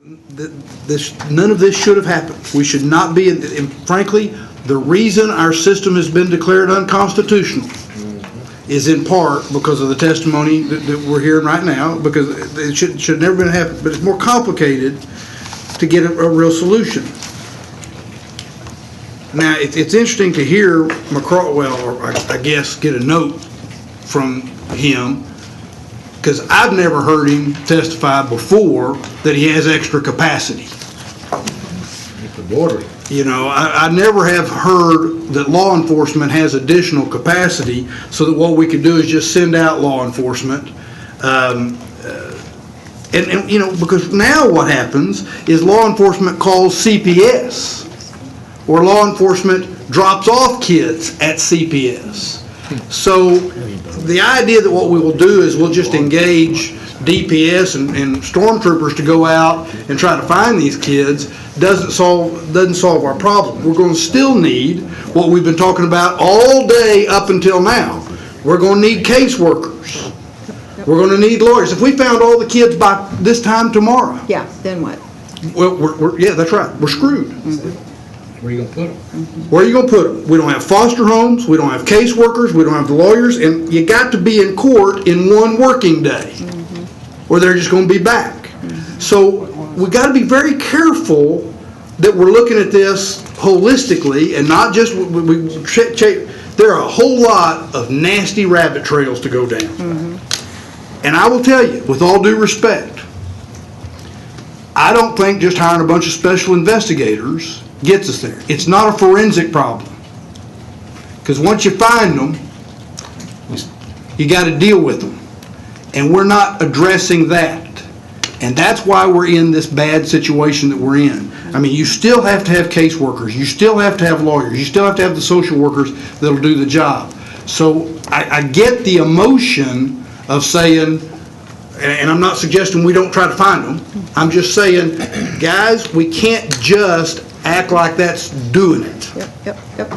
None of this should have happened. We should not be, and frankly, the reason our system has been declared unconstitutional is in part because of the testimony that we're hearing right now, because it should never been happen, but it's more complicated to get a real solution. Now, it's interesting to hear McCraw, or I guess get a note from him, because I've never heard him testify before that he has extra capacity. At the border. You know, I never have heard that law enforcement has additional capacity, so that what we could do is just send out law enforcement. And you know, because now what happens is law enforcement calls CPS, or law enforcement drops off kids at CPS. So the idea that what we will do is we'll just engage DPS and stormtroopers to go out and try to find these kids doesn't solve our problem. We're going to still need what we've been talking about all day up until now. We're going to need caseworkers. We're going to need lawyers. If we found all the kids by this time tomorrow, Yeah, then what? well, yeah, that's right. We're screwed. Where are you going to put them? Where are you going to put them? We don't have foster homes. We don't have caseworkers. We don't have the lawyers. And you got to be in court in one working day, or they're just going to be back. So we got to be very careful that we're looking at this holistically and not just there are a whole lot of nasty rabbit trails to go down. And I will tell you, with all due respect, I don't think just hiring a bunch of special investigators gets us there. It's not a forensic problem. Because once you find them, you got to deal with them. And we're not addressing that. And that's why we're in this bad situation that we're in. I mean, you still have to have caseworkers. You still have to have lawyers. You still have to have the social workers that'll do the job. So I get the emotion of saying, and I'm not suggesting we don't try to find them. I'm just saying, guys, we can't just act like that's doing it. Yep.